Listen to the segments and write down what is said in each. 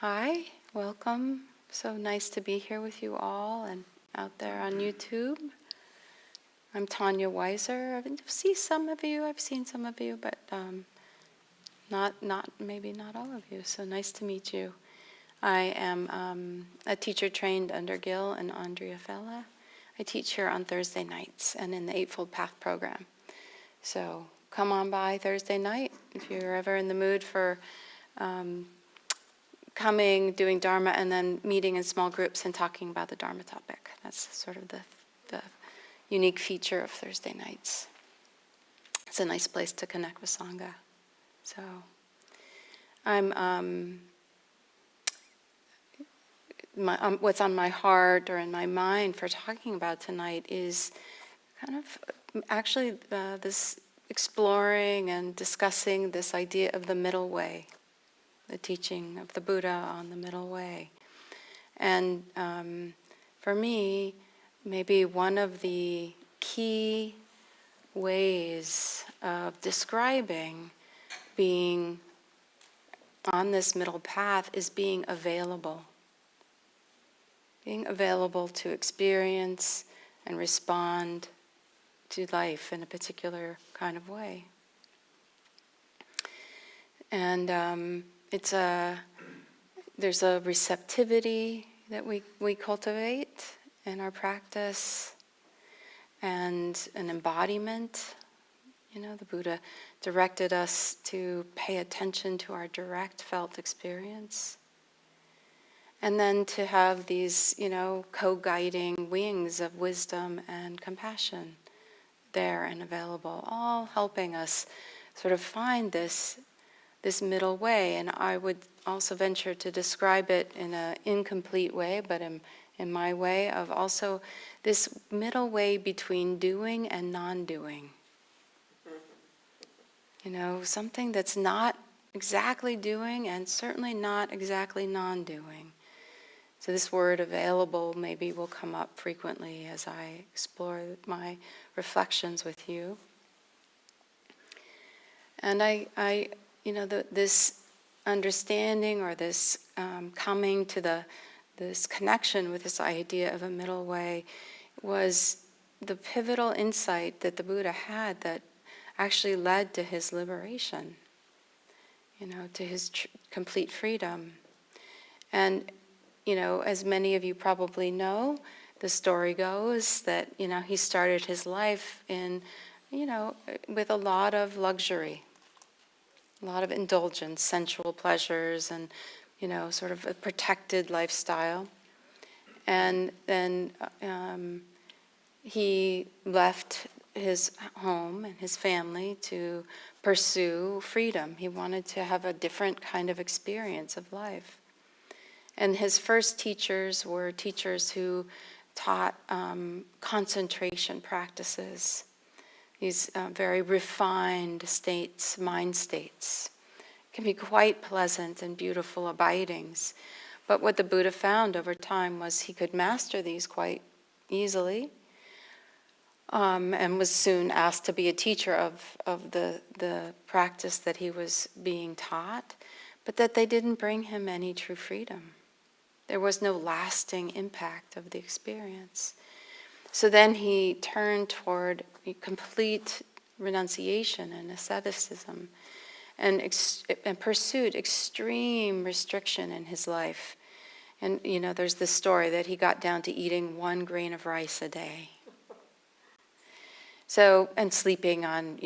Hi, welcome. So nice to be here with you all and out there on YouTube. I'm Tanya Wiser. I've seen some of you, but maybe not all of you. So nice to meet you. I am a teacher trained under Gil and Andrea Fella. I teach here on Thursday nights and in the Eightfold Path program. So come on by Thursday night if you're ever in the mood for coming, doing Dharma, and then meeting in small groups and talking about the Dharma topic. That's sort of the unique feature of Thursday nights. It's a nice place to connect with Sangha. So I'm what's on my heart or in my mind for talking about tonight is kind of actually this exploring and discussing this idea of the middle way, the teaching of the Buddha on the middle way. And for me, maybe one of the key ways of describing being on this middle path is being available. Being available to experience and respond to life in a particular kind of way. And there's a receptivity that we cultivate in our practice and an embodiment. You know, the Buddha directed us to pay attention to our direct felt experience. And then to have these, co-guiding wings of wisdom and compassion there and available, all helping us sort of find this middle way. And I would also venture to describe it in an incomplete way, but in my way of also this middle way between doing and non-doing. Something that's not exactly doing and certainly not exactly non-doing. So this word available maybe will come up frequently as I explore my reflections with you. And this understanding or this coming to this connection with this idea of a middle way was the pivotal insight that the Buddha had that actually led to his liberation, to his complete freedom. And, as many of you probably know, the story goes that, he started his life in, with a lot of luxury, a lot of indulgence, sensual pleasures, and, sort of a protected lifestyle. And then he left his home and his family to pursue freedom. He wanted to have a different kind of experience of life. And his first teachers were teachers who taught concentration practices, these very refined states, mind states. Can be quite pleasant and beautiful abidings. But what the Buddha found over time was he could master these quite easily, and was soon asked to be a teacher of the practice that he was being taught, but that they didn't bring him any true freedom. There was no lasting impact of the experience. So then he turned toward complete renunciation and asceticism, and pursued extreme restriction in his life. And there's this story that he got down to eating 1 grain of rice a day. So, and sleeping on,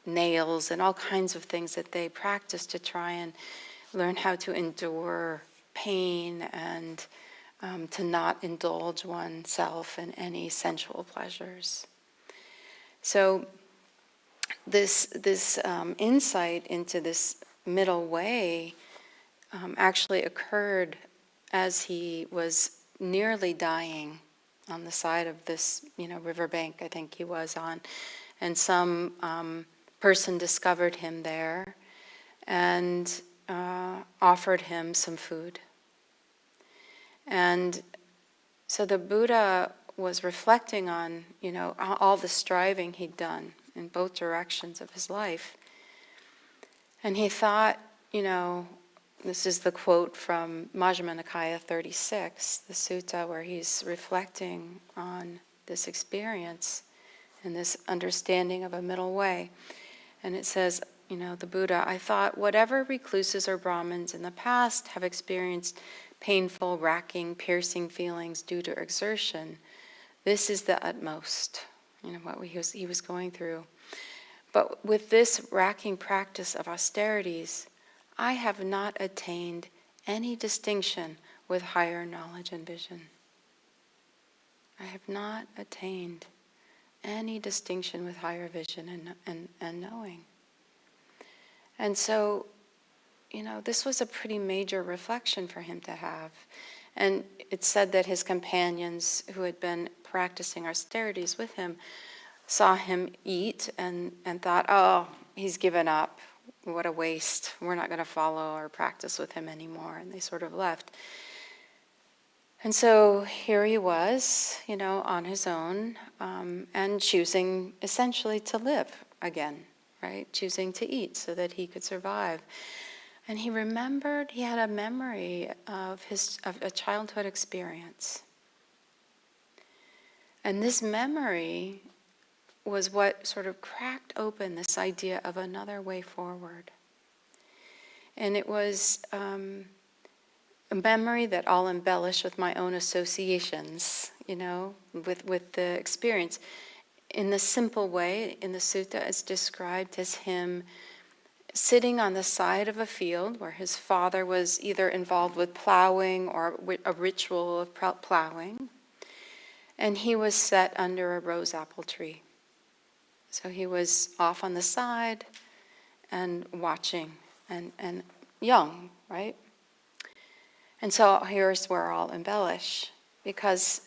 nails and all kinds of things that they practice to try and learn how to endure pain and to not indulge oneself in any sensual pleasures. So this insight into this middle way actually occurred as he was nearly dying on the side of this, riverbank I think he was on, and some person discovered him there and offered him some food. And so the Buddha was reflecting on, all the striving he'd done in both directions of his life. And he thought, This is the quote from Majjhima Nikaya 36, the sutta where he's reflecting on this experience and this understanding of a middle way. And it says, the Buddha, I thought whatever recluses or Brahmins in the past have experienced painful, racking, piercing feelings due to exertion, this is the utmost, what he was going through. But with this racking practice of austerities, I have not attained any distinction with higher knowledge and vision. I have not attained any distinction with higher vision and knowing. And so, this was a pretty major reflection for him to have. And it's said that his companions who had been practicing austerities with him saw him eat and thought, oh, he's given up. What a waste. We're not going to follow or practice with him anymore. And they sort of left. And so here he was, on his own, and choosing essentially to live again, right? Choosing to eat so that he could survive. And he had a memory of a childhood experience. And this memory was what sort of cracked open this idea of another way forward. And it was a memory that I'll embellish with my own associations, with the experience. In the simple way, in the sutta, it's described as him sitting on the side of a field where his father was either involved with plowing or a ritual of plowing, and he was set under a rose apple tree. So he was off on the side and watching and young, right? And so here's where I'll embellish, because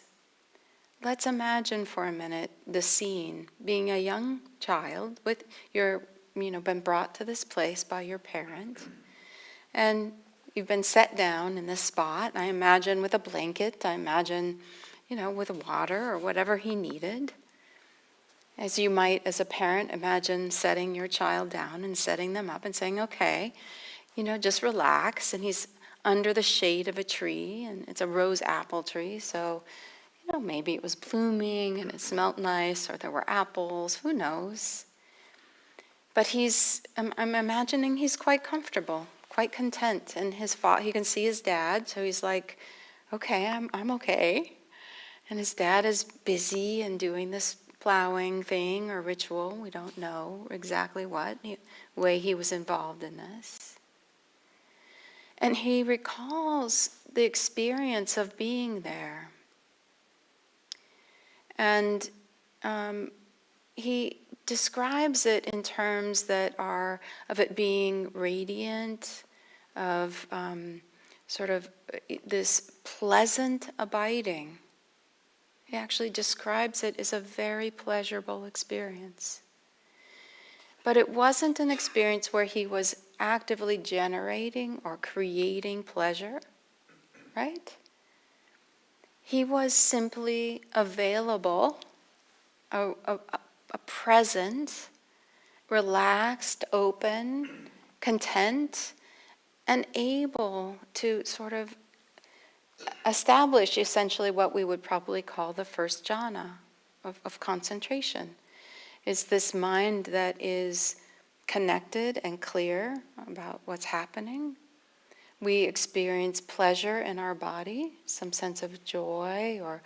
let's imagine for a minute the scene, being a young child with been brought to this place by your parent, and you've been set down in this spot. I imagine with a blanket, I imagine, with water or whatever he needed. As you might, as a parent, imagine setting your child down and setting them up and saying, okay, just relax. And he's under the shade of a tree, and it's a rose apple tree, so, maybe it was blooming and it smelled nice, or there were apples, who knows? But I'm imagining he's quite comfortable, quite content, and he can see his dad, so he's like, okay, I'm okay. And his dad is busy and doing this plowing thing or ritual. We don't know exactly what way he was involved in this. And he recalls the experience of being there. And he describes it in terms that are of it being radiant, of sort of this pleasant abiding. He actually describes it as a very pleasurable experience. But it wasn't an experience where he was actively generating or creating pleasure, right? He was simply available, a present, relaxed, open, content, and able to sort of establish essentially what we would probably call the first jhana of concentration. It's this mind that is connected and clear about what's happening. We experience pleasure in our body, some sense of joy, or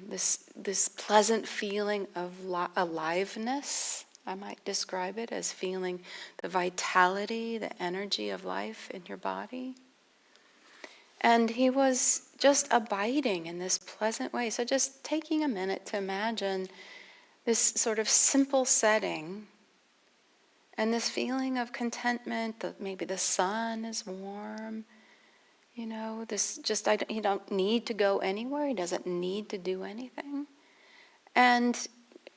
this pleasant feeling of aliveness. I might describe it as feeling the vitality, the energy of life in your body. And he was just abiding in this pleasant way. So just taking a minute to imagine this sort of simple setting and this feeling of contentment, that maybe the sun is warm, he don't need to go anywhere, he doesn't need to do anything. And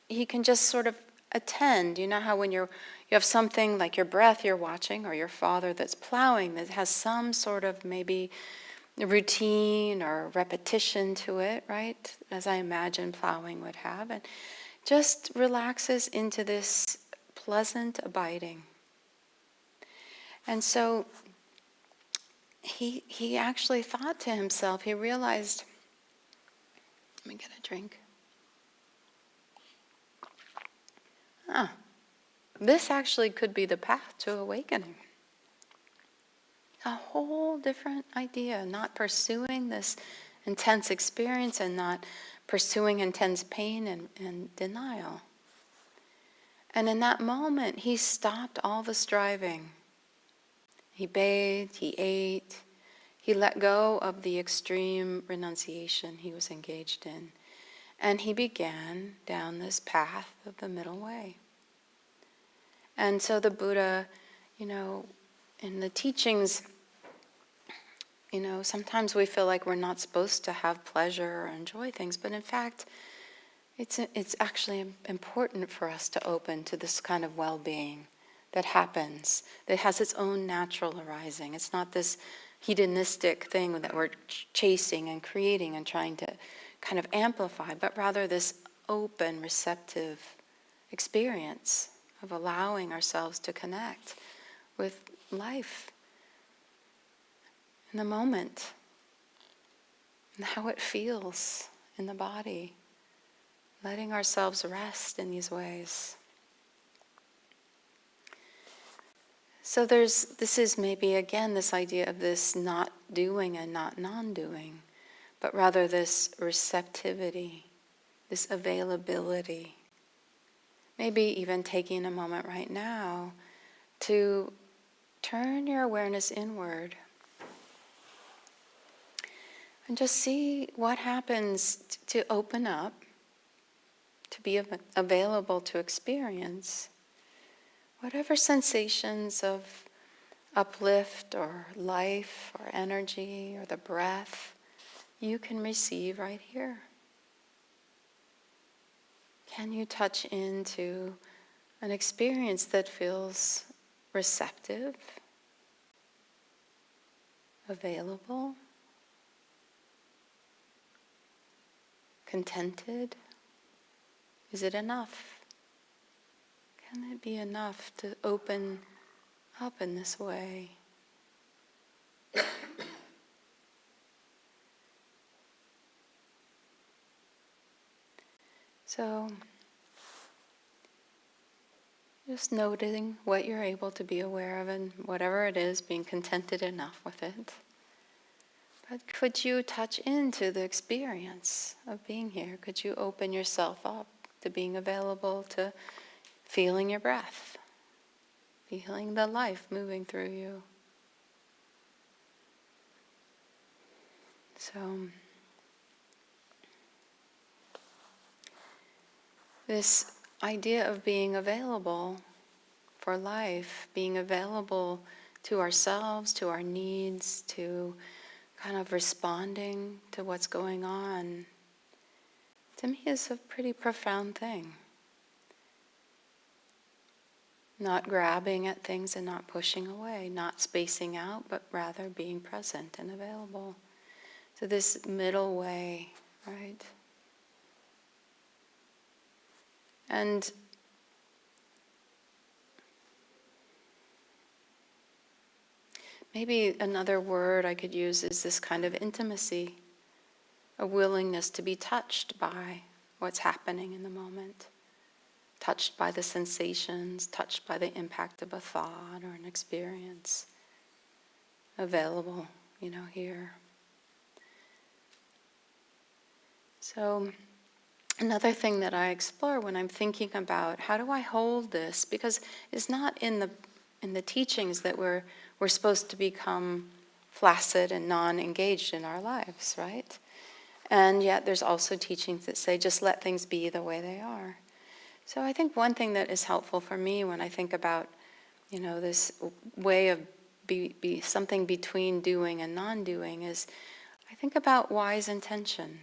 he can just sort of attend. You know how when you have something like your breath you're watching, or your father that's plowing, that has some sort of maybe routine or repetition to it, right? As I imagine plowing would have. And just relaxes into this pleasant abiding. And so he actually thought to himself, he realized, let me get a drink. Ah, this actually could be the path to awakening. A whole different idea, not pursuing this intense experience and not pursuing intense pain and denial. And in that moment, he stopped all the striving. He bathed, he ate, he let go of the extreme renunciation he was engaged in. And he began down this path of the middle way. And so the Buddha, in the teachings, sometimes we feel like we're not supposed to have pleasure or enjoy things, but in fact, it's actually important for us to open to this kind of well-being that happens, that has its own natural arising. It's not this hedonistic thing that we're chasing and creating and trying to kind of amplify, but rather this open, receptive experience of allowing ourselves to connect with life in the moment and how it feels in the body, letting ourselves rest in these ways. So this is maybe again this idea of this not doing and not non-doing, but rather this receptivity, this availability. Maybe even taking a moment right now to turn your awareness inward and just see what happens to open up, to be available to experience whatever sensations of uplift or life or energy or the breath you can receive right here. Can you touch into an experience that feels receptive, available, contented? Is it enough? Can it be enough to open up in this way? So, just noting what you're able to be aware of, and whatever it is, being contented enough with it. But could you touch into the experience of being here? Could you open yourself up to being available to feeling your breath, feeling the life moving through you? So, this idea of being available for life, being available to ourselves, to our needs, to kind of responding to what's going on, to me is a pretty profound thing. Not grabbing at things and not pushing away, not spacing out, but rather being present and available. So this middle way, right? And maybe another word I could use is this kind of intimacy, a willingness to be touched by what's happening in the moment, touched by the sensations, touched by the impact of a thought or an experience, available, here. So another thing that I explore when I'm thinking about how do I hold this, because it's not in the teachings that we're supposed to become flaccid and non-engaged in our lives, right? And yet there's also teachings that say just let things be the way they are. So I think one thing that is helpful for me when I think about, this way of be something between doing and non-doing is I think about wise intention.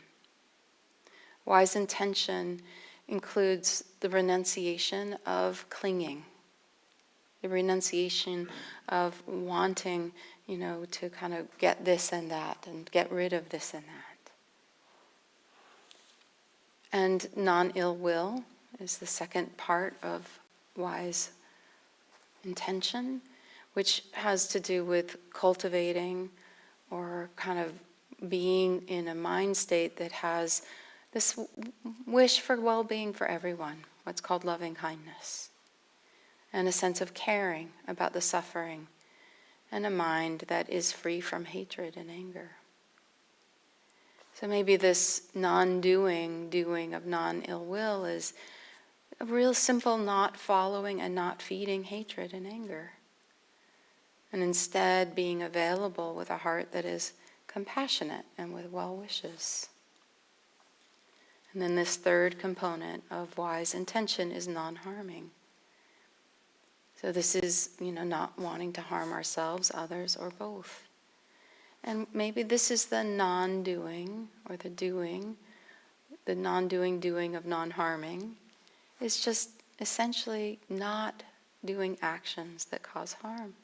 Wise intention includes the renunciation of clinging, the renunciation of wanting, to kind of get this and that and get rid of this and that. And non-ill will is the second part of wise intention, which has to do with cultivating or kind of being in a mind state that has this wish for well-being for everyone, what's called loving kindness, and a sense of caring about the suffering, and a mind that is free from hatred and anger. So maybe this non-doing, doing of non-ill will is a real simple not following and not feeding hatred and anger, and instead being available with a heart that is compassionate and with well wishes. And then this third component of wise intention is non-harming. So this is, not wanting to harm ourselves, others, or both. And maybe this is the non-doing, or the doing, the non-doing, doing of non-harming, is just essentially not doing actions that cause harm.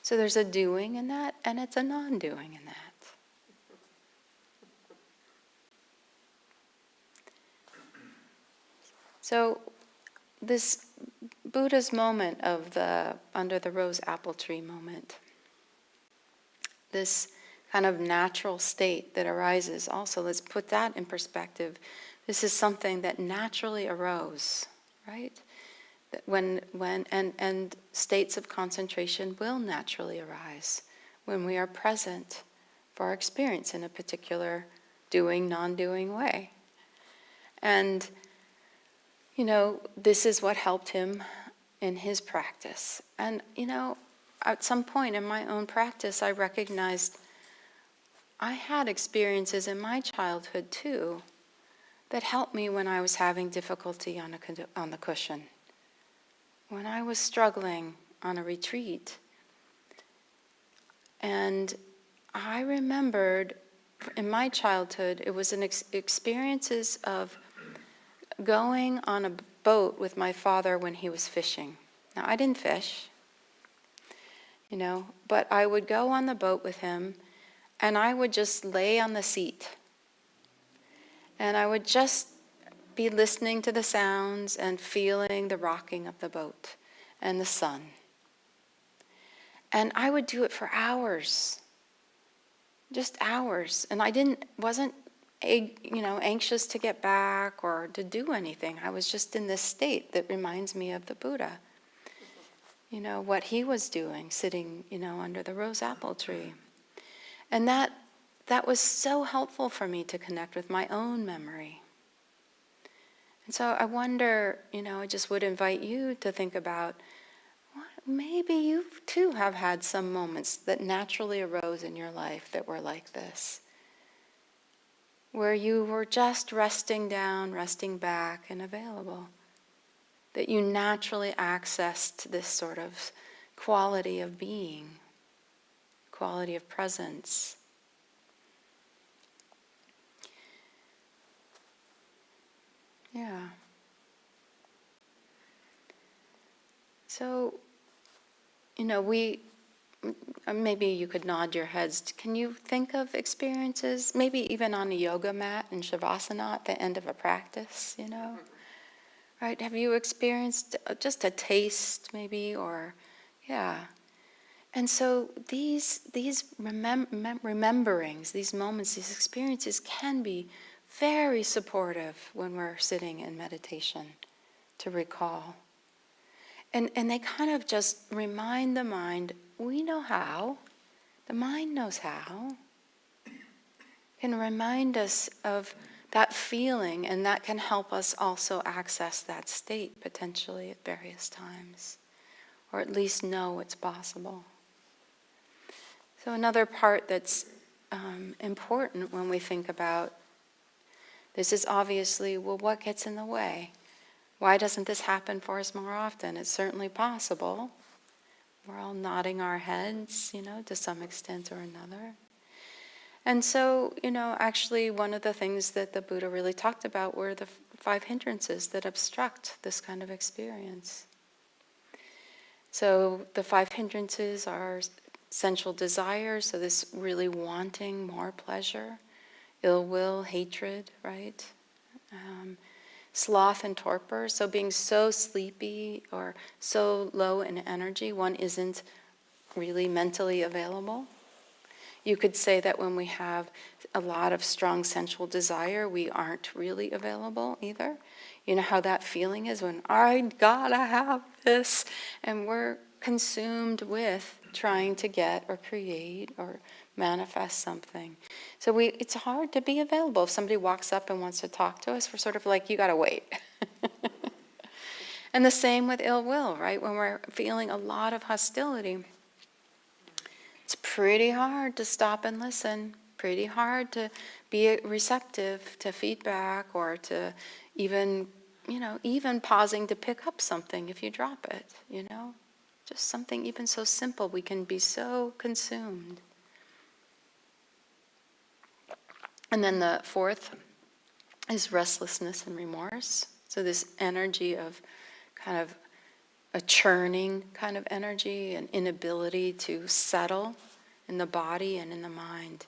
So there's a doing in that, and it's a non-doing in that. So this Buddha's moment of the under the rose apple tree moment, this kind of natural state that arises also, let's put that in perspective. This is something that naturally arose, right? And states of concentration will naturally arise when we are present for our experience in a particular doing, non-doing way. And this is what helped him in his practice. And, at some point in my own practice, I recognized I had experiences in my childhood, too, that helped me when I was having difficulty on the cushion. When I was struggling on a retreat. And I remembered in my childhood, it was experiences of going on a boat with my father when he was fishing. Now, I didn't fish, but I would go on the boat with him, and I would just lay on the seat. And I would just be listening to the sounds and feeling the rocking of the boat and the sun. And I would do it for hours, just hours. And I wasn't anxious to get back or to do anything. I was just in this state that reminds me of the Buddha. What he was doing, sitting, under the rose apple tree. And that was so helpful for me to connect with my own memory. And so I wonder, I just would invite you to think about, maybe you too have had some moments that naturally arose in your life that were like this, where you were just resting down, resting back, and available, that you naturally accessed this sort of quality of being, quality of presence. Yeah. So, maybe you could nod your heads. Can you think of experiences, maybe even on a yoga mat in Shavasana at the end of a practice, Right? Have you experienced just a taste, maybe, or, yeah. And so these rememberings, these moments, these experiences can be very supportive when we're sitting in meditation to recall. And they kind of just remind the mind, we know how, the mind knows how, can remind us of that feeling, and that can help us also access that state potentially at various times, or at least know it's possible. So another part that's important when we think about this is obviously, what gets in the way? Why doesn't this happen for us more often? It's certainly possible. We're all nodding our heads, to some extent or another. And so, actually one of the things that the Buddha really talked about were the 5 hindrances that obstruct this kind of experience. So the 5 hindrances are sensual desire, so this really wanting more pleasure, ill will, hatred, right? Sloth and torpor, so being so sleepy or so low in energy, one isn't really mentally available. You could say that when we have a lot of strong sensual desire, we aren't really available either. You know how that feeling is when I gotta have this, and we're consumed with trying to get or create or manifest something. So it's hard to be available. If somebody walks up and wants to talk to us, we're sort of like, you gotta wait. And the same with ill will, right? When we're feeling a lot of hostility, it's pretty hard to stop and listen, pretty hard to be receptive to feedback or to even, even pausing to pick up something if you drop it, Just something even so simple, we can be so consumed. And then the fourth is restlessness and remorse. So this energy of kind of a churning kind of energy, an inability to settle in the body and in the mind.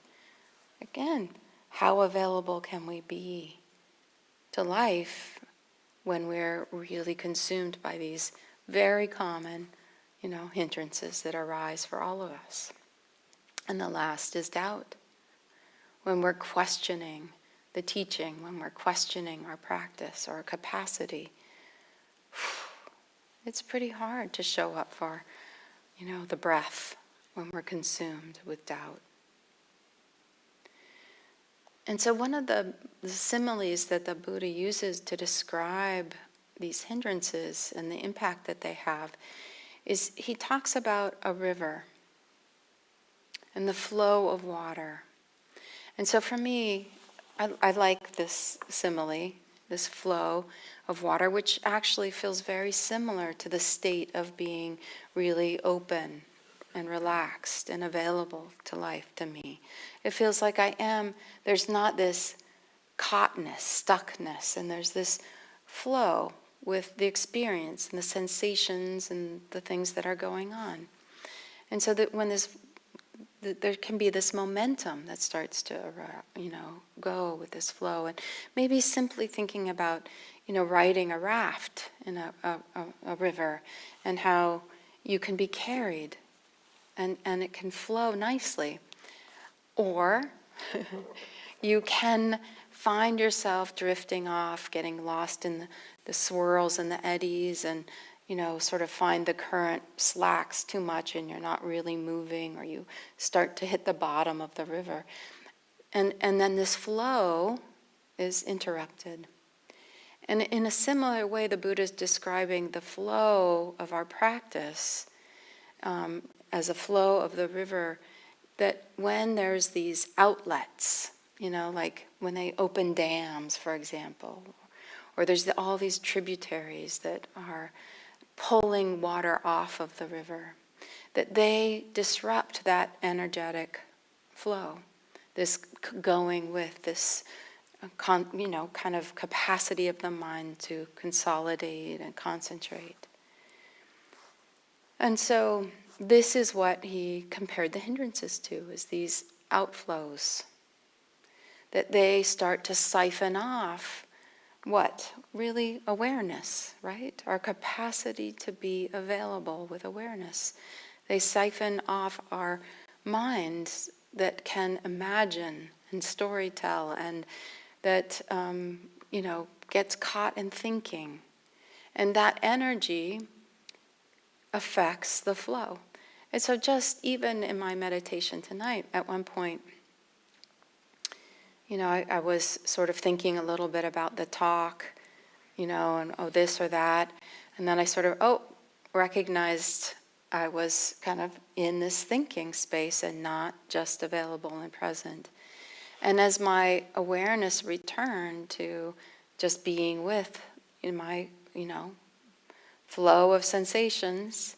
Again, how available can we be to life when we're really consumed by these very common, hindrances that arise for all of us? And the last is doubt. When we're questioning the teaching, when we're questioning our practice or our capacity, it's pretty hard to show up for, the breath when we're consumed with doubt. And so one of the similes that the Buddha uses to describe these hindrances and the impact that they have is he talks about a river and the flow of water. And so for me, I like this simile, this flow of water, which actually feels very similar to the state of being really open and relaxed and available to life to me. It feels like there's not this caughtness, stuckness, and there's this flow with the experience and the sensations and the things that are going on. And so that when there can be this momentum that starts to, go with this flow. And maybe simply thinking about, riding a raft in a river and how you can be carried and it can flow nicely. Or you can find yourself drifting off, getting lost in the swirls and the eddies and, sort of find the current slacks too much and you're not really moving, or you start to hit the bottom of the river. And then this flow is interrupted. And in a similar way, the Buddha is describing the flow of our practice as a flow of the river, that when there's these outlets, like when they open dams, for example, or there's all these tributaries that are pulling water off of the river, that they disrupt that energetic flow, this going with this, kind of capacity of the mind to consolidate and concentrate. And so this is what he compared the hindrances to, is these outflows, that they start to siphon off what? Really awareness, right? Our capacity to be available with awareness. They siphon off our minds that can imagine and storytell and that, gets caught in thinking. And that energy affects the flow. And so just even in my meditation tonight, at one point, I was sort of thinking a little bit about the talk, and this or that. And then I sort of, recognized I was kind of in this thinking space and not just available and present. And as my awareness returned to just being with in my, flow of sensations,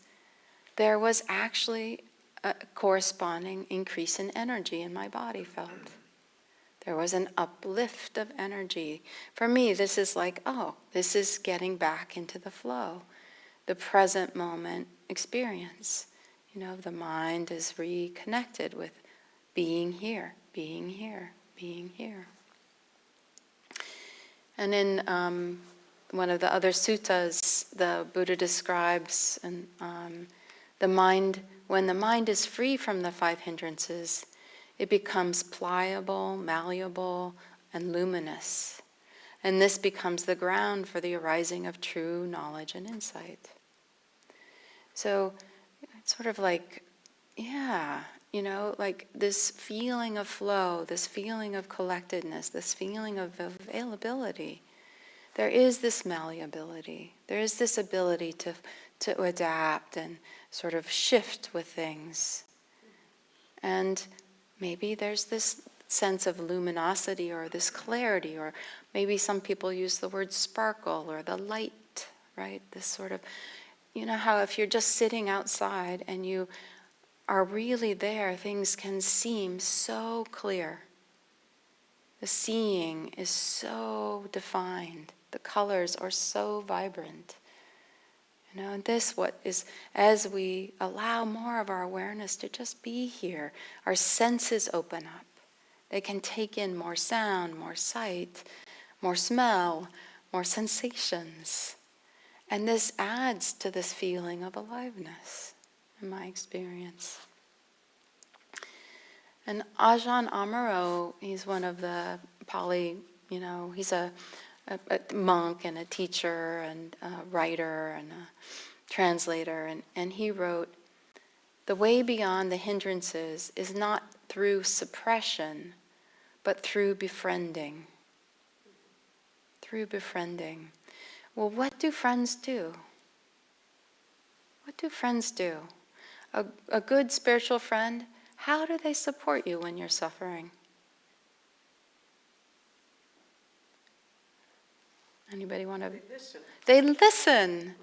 there was actually a corresponding increase in energy in my body felt. There was an uplift of energy. For me, this is like, this is getting back into the flow, the present moment experience. The mind is reconnected with being here, being here, being here. And in one of the other suttas, the Buddha describes the mind, when the mind is free from the five hindrances, it becomes pliable, malleable, and luminous. And this becomes the ground for the arising of true knowledge and insight. So it's sort of like, yeah, like this feeling of flow, this feeling of collectedness, this feeling of availability. There is this malleability. There is this ability to adapt and sort of shift with things. And maybe there's this sense of luminosity or this clarity, or maybe some people use the word sparkle or the light, right? This sort of, how if you're just sitting outside and you are really there, things can seem so clear. The seeing is so defined. The colors are so vibrant. And this what is, as we allow more of our awareness to just be here, our senses open up. They can take in more sound, more sight, more smell, more sensations. And this adds to this feeling of aliveness, in my experience. And Ajahn Amaro, he's one of the Pali, he's a monk and a teacher and a writer and a translator. And he wrote, "The way beyond the hindrances is not through suppression, but through befriending." Through befriending. Well, what do friends do? What do friends do? A good spiritual friend, how do they support you when you're suffering? Anybody want to? They listen. They listen.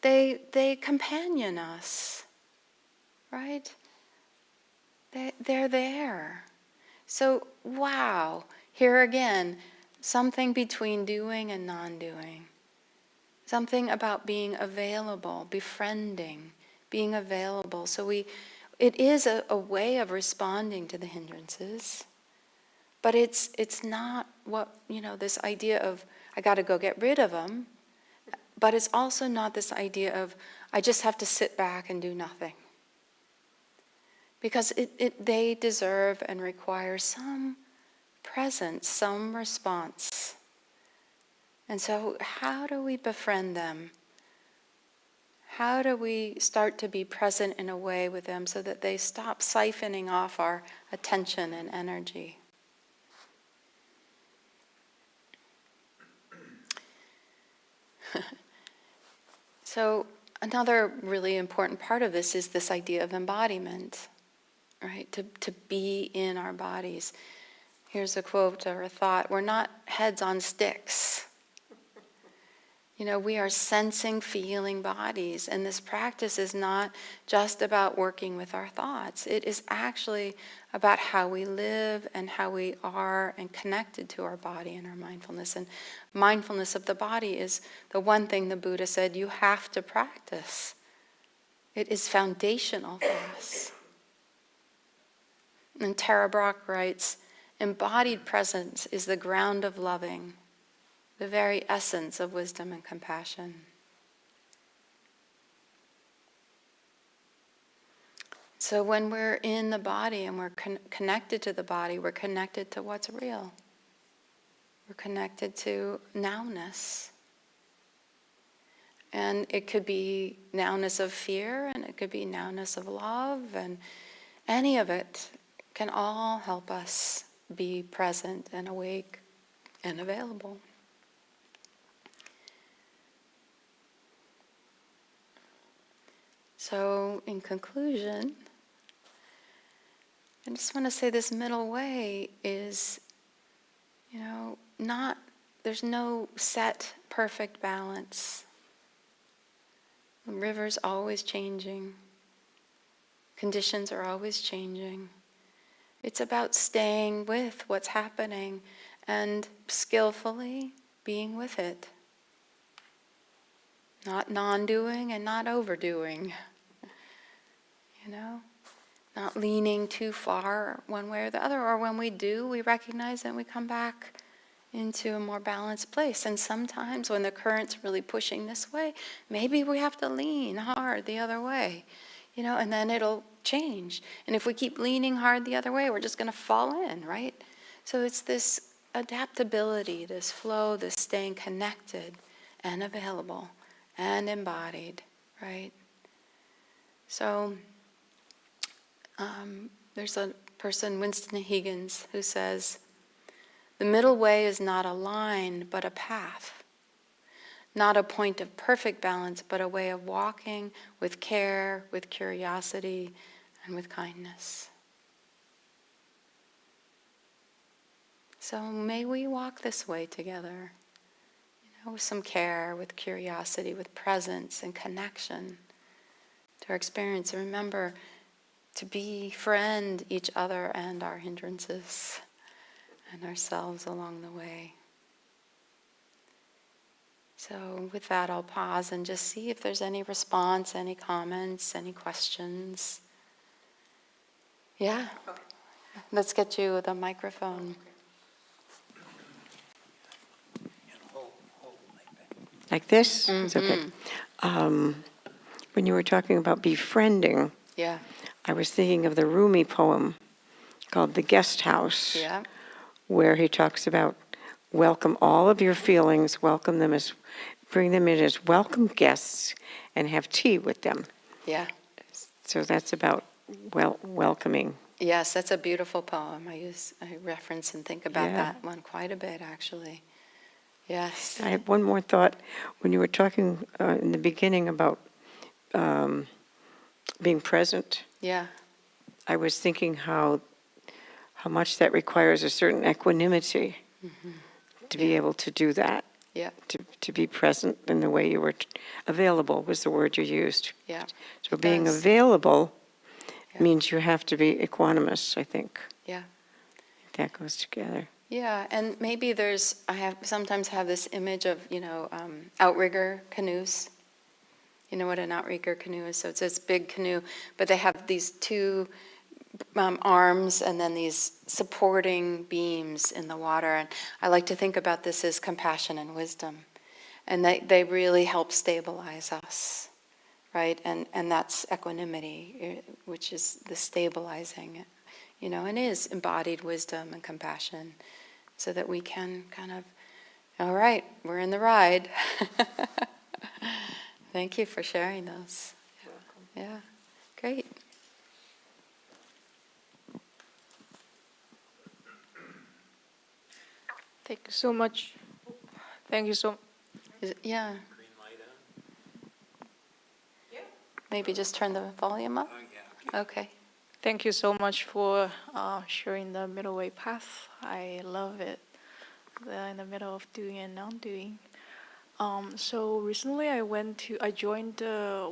They companion us, right? They're there. So, wow, here again, something between doing and non-doing. Something about being available, befriending, being available. So it is a way of responding to the hindrances, but it's not what, this idea of, I got to go get rid of them, but it's also not this idea of, I just have to sit back and do nothing. Because they deserve and require some presence, some response. And so how do we befriend them? How do we start to be present in a way with them so that they stop siphoning off our attention and energy? So another really important part of this is this idea of embodiment, right? To be in our bodies. Here's a quote or a thought. We're not heads on sticks. We are sensing, feeling bodies. And this practice is not just about working with our thoughts. It is actually about how we live and how we are and connected to our body and our mindfulness. And mindfulness of the body is the one thing the Buddha said you have to practice. It is foundational for us. And Tara Brach writes, "Embodied presence is the ground of loving, the very essence of wisdom and compassion." So when we're in the body and we're connected to the body, we're connected to what's real. We're connected to nowness. And it could be nowness of fear, and it could be nowness of love, and any of it can all help us be present and awake and available. So, in conclusion, I just want to say this middle way is, there's no set, perfect balance. The river's always changing. Conditions are always changing. It's about staying with what's happening and skillfully being with it. Not non-doing and not overdoing. Not leaning too far one way or the other. Or when we do, we recognize and we come back into a more balanced place. And sometimes when the current's really pushing this way, maybe we have to lean hard the other way. And then it'll change. And if we keep leaning hard the other way, we're just going to fall in, right? So it's this adaptability, this flow, this staying connected and available and embodied, right? So there's a person, Winston Higgins, who says, "The middle way is not a line, but a path. Not a point of perfect balance, but a way of walking with care, with curiosity, and with kindness." So may we walk this way together, with some care, with curiosity, with presence and connection to our experience. And remember to befriend each other and our hindrances and ourselves along the way. So with that, I'll pause and just see if there's any response, any comments, any questions. Yeah? Okay. Let's get you the microphone. Like this? Mm-hmm. It's okay. When you were talking about befriending, Yeah. I was thinking of the Rumi poem called The Guest House, Yeah. where he talks about welcome all of your feelings, bring them in as welcome guests, and have tea with them. Yeah. So that's about welcoming. Yes, that's a beautiful poem. I reference and think about Yeah. that one quite a bit, actually. Yes. I have one more thought. When you were talking in the beginning about being present, Yeah. I was thinking how much that requires a certain equanimity to be able to do that. Yeah. To be present in the way you were available was the word you used. Yeah. So It being does. available Yeah. means you have to be equanimous, I think. Yeah. That goes together. Yeah, and maybe I sometimes have this image of, outrigger canoes. You know what an outrigger canoe is? So it's this big canoe, but they have these two arms and then these supporting beams in the water. And I like to think about this as compassion and wisdom. And they really help stabilize us, right? And that's equanimity, which is the stabilizing, and is embodied wisdom and compassion, so that we can kind of, all right, we're in the ride. Thank you for sharing those. Yeah, great. Thank you so much. Thank you so. Yeah. Green light on? Maybe just turn the volume up? Oh, yeah. Okay. Thank you so much for sharing the middle way path. I love it. In the middle of doing and non-doing. So recently I joined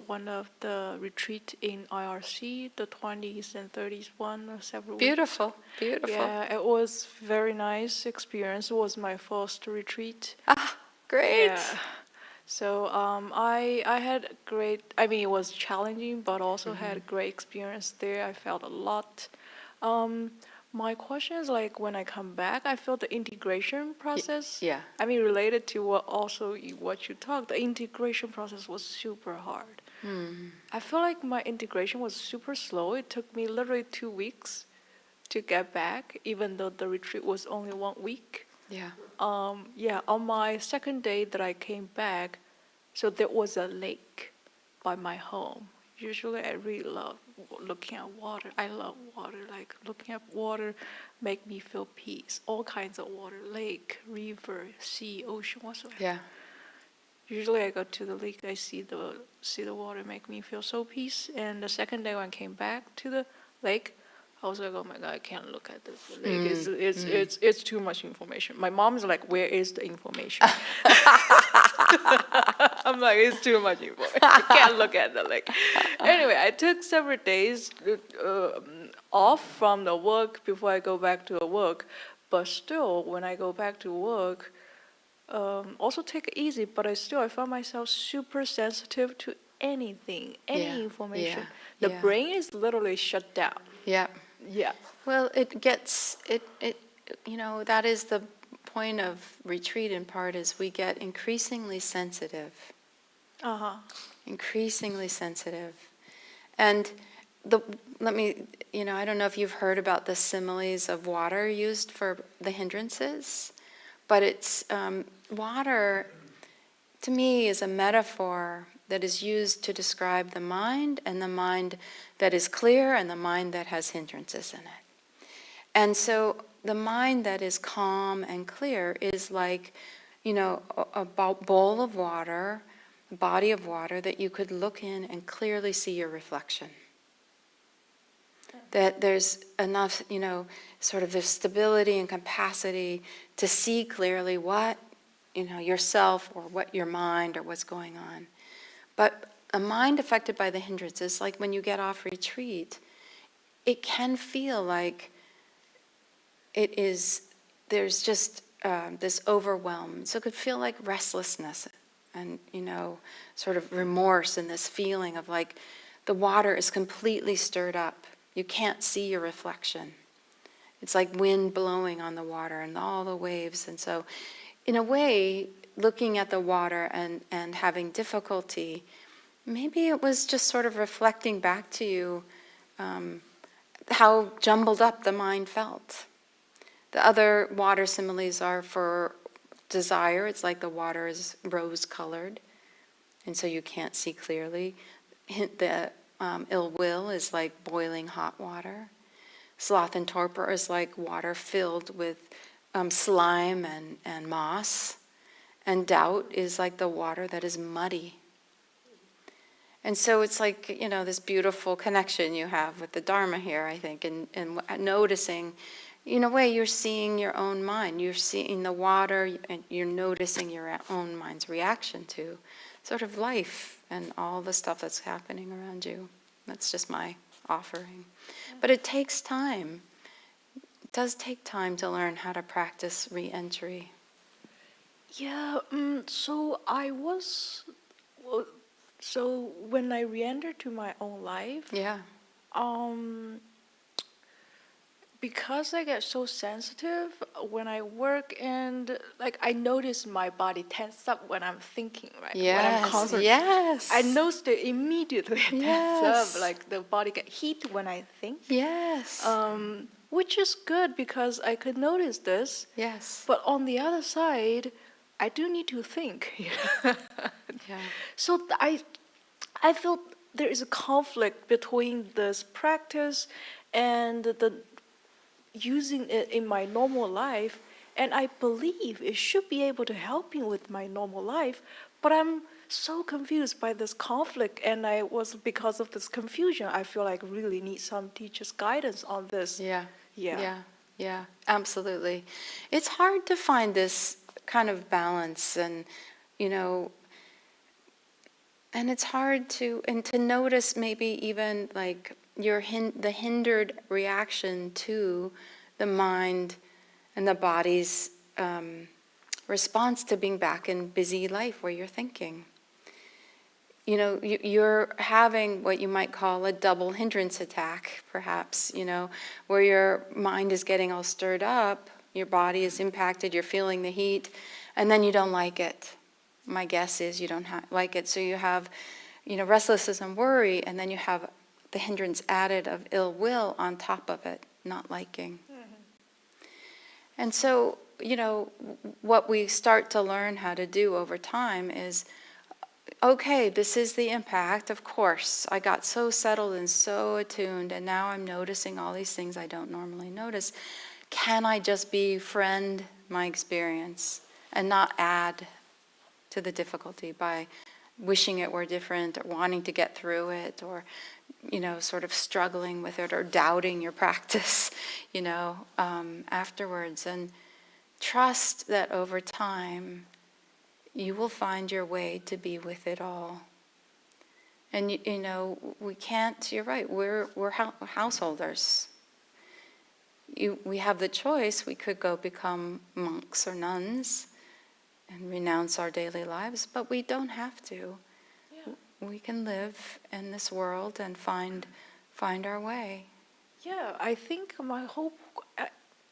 one of the retreat in IRC, the 20s and 30s one, several weeks. Beautiful, beautiful. Yeah, it was very nice experience. It was my first retreat. Ah, great. Yeah. So I had it was challenging, but also had great experience there. I felt a lot. My question is when I come back, I feel the integration process. Yeah. Related to what you talked, the integration process was super hard. I feel like my integration was super slow. It took me literally 2 weeks to get back, even though the retreat was only 1 week. Yeah. On my second day that I came back, so there was a lake by my home. Usually I really love looking at water. I love water. Like looking at water make me feel peace. All kinds of water, lake, river, sea, ocean, whatsoever. Yeah. Usually I go to the lake, I see the water make me feel so peace. And the second day when I came back to the lake, I was like, oh my God, I can't look at this lake. It's too much information. My mom's like, where is the information? I'm like, it's too much information. I can't look at the lake. Anyway, I took several days off from the work before I go back to work. But still, when I go back to work, also take it easy, but I found myself super sensitive to anything, any information. The brain is literally shut down. Yeah. Yeah. Well, that is the point of retreat in part, is we get increasingly sensitive. Uh-huh. Increasingly sensitive. And the, let me, I don't know if you've heard about the similes of water used for the hindrances, but it's, water, to me, is a metaphor that is used to describe the mind, and the mind that is clear and the mind that has hindrances in it. And so the mind that is calm and clear is like, a bowl of water, a body of water that you could look in and clearly see your reflection. That there's enough, sort of the stability and capacity to see clearly what, yourself or what your mind or what's going on. But a mind affected by the hindrances, like when you get off retreat, it can feel like there's just this overwhelm. So it could feel like restlessness and, sort of remorse, and this feeling of like the water is completely stirred up. You can't see your reflection. It's like wind blowing on the water and all the waves. And so, in a way, looking at the water and having difficulty, maybe it was just sort of reflecting back to you how jumbled up the mind felt. The other water similes are for desire. It's like the water is rose-colored, and so you can't see clearly. The ill will is like boiling hot water. Sloth and torpor is like water filled with slime and moss. And doubt is like the water that is muddy. And so it's like, this beautiful connection you have with the Dharma here, I think, and noticing, in a way, you're seeing your own mind. You're seeing the water, and you're noticing your own mind's reaction to sort of life and all the stuff that's happening around you. That's just my offering. But it takes time. It does take time to learn how to practice re-entry. Yeah, so so when I re-entered to my own life, Yeah. Because I get so sensitive when I work, and like I notice my body tense up when I'm thinking, right? When I'm Yes. concentrating. Yes. I noticed it immediately tense Yes. up, like the body get heat when I think. Yes. Which is good because I could notice this. Yes. But on the other side, I do need to think. Yeah. So I feel there is a conflict between this practice and the using it in my normal life, and I believe it should be able to help me with my normal life, but I'm so confused by this conflict, and because of this confusion, I feel like really need some teacher's guidance on this. Yeah. Yeah. Yeah. Yeah. Absolutely. It's hard to find this kind of balance, and and it's hard to notice maybe even like the hindered reaction to the mind and the body's response to being back in busy life where you're thinking. You're having what you might call a double hindrance attack, perhaps, where your mind is getting all stirred up, your body is impacted, you're feeling the heat, and then you don't like it. My guess is you don't like it. So you have, restlessness and worry, and then you have the hindrance added of ill will on top of it, not liking. And so, what we start to learn how to do over time is, okay, this is the impact, of course. I got so settled and so attuned, and now I'm noticing all these things I don't normally notice. Can I just befriend my experience and not add to the difficulty by wishing it were different, or wanting to get through it, or sort of struggling with it, or doubting your practice, afterwards. And trust that over time, you will find your way to be with it all. And we can't, you're right, we're householders. We have the choice, we could go become monks or nuns and renounce our daily lives, but we don't have to. Yeah. We can live in this world and find our way. Yeah, I think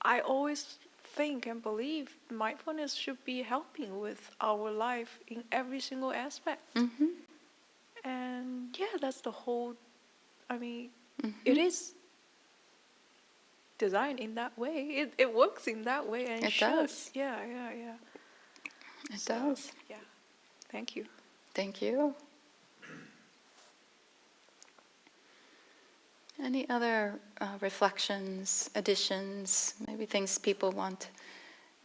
I always think and believe mindfulness should be helping with our life in every single aspect. Mm-hmm. And yeah, that's the whole, it is designed in that way. It works in that way, and It should. does. Yeah. It So, does. Yeah. Thank you. Thank you. Any other reflections, additions, maybe things people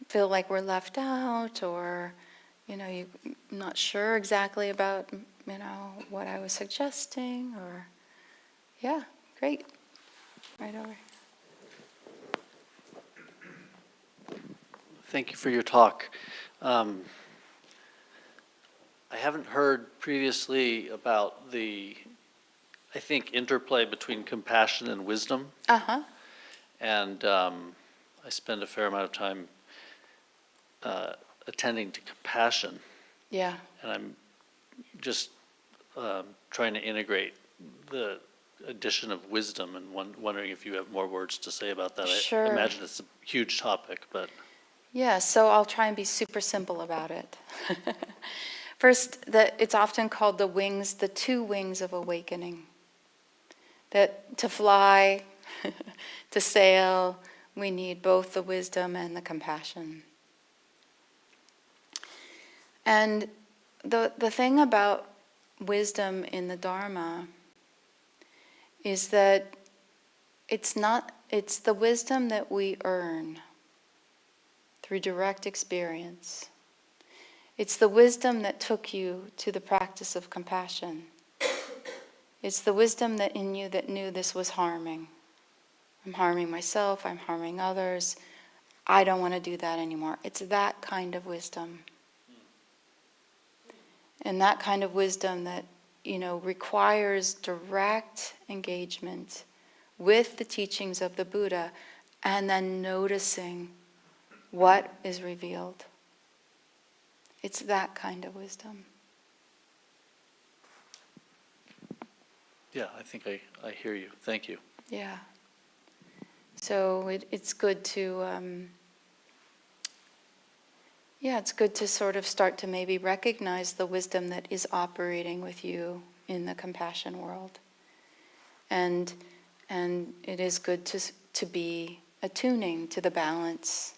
feel like we're left out, or, you're not sure exactly about, what I was suggesting, or, yeah, great. Right over. Thank you for your talk. I haven't heard previously about the, I think, interplay between compassion and wisdom. Uh-huh. And I spend a fair amount of time attending to compassion. Yeah. And I'm just trying to integrate the addition of wisdom, and wondering if you have more words to say about that. Sure. I imagine it's a huge topic, but. Yeah, so I'll try and be super simple about it. First, it's often called the two wings of awakening. That to fly, to sail, we need both the wisdom and the compassion. And the thing about wisdom in the Dharma is that it's the wisdom that we earn through direct experience. It's the wisdom that took you to the practice of compassion. It's the wisdom that in you that knew this was harming. I'm harming myself, I'm harming others. I don't want to do that anymore. It's that kind of wisdom. And that kind of wisdom that, requires direct engagement with the teachings of the Buddha, and then noticing what is revealed. It's that kind of wisdom. Yeah, I think I hear you. Thank you. Yeah. So it's good to, it's good to sort of start to maybe recognize the wisdom that is operating with you in the compassion world. And it is good to be attuning to the balance.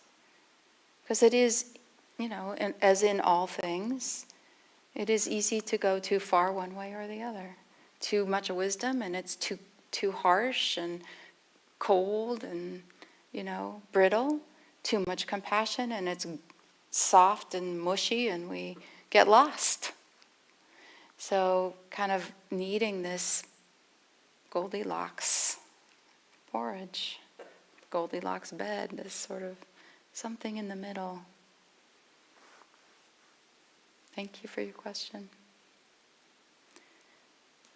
Because it is, and as in all things, it is easy to go too far one way or the other. Too much wisdom, and it's too harsh and cold and, brittle. Too much compassion, and it's soft and mushy, and we get lost. So kind of needing this Goldilocks porridge, Goldilocks bed, this sort of something in the middle. Thank you for your question.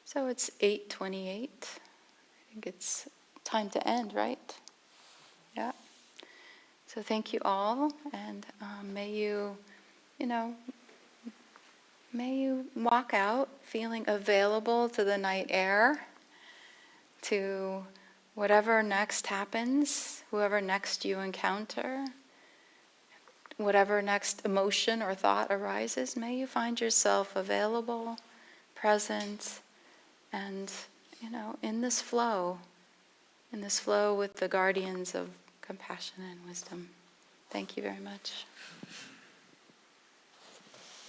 So it's 8:28. I think it's time to end, right? Yeah. So thank you all, and may you walk out feeling available to the night air, to whatever next happens, whoever next you encounter, whatever next emotion or thought arises, may you find yourself available, present, and, in this flow with the guardians of compassion and wisdom. Thank you very much.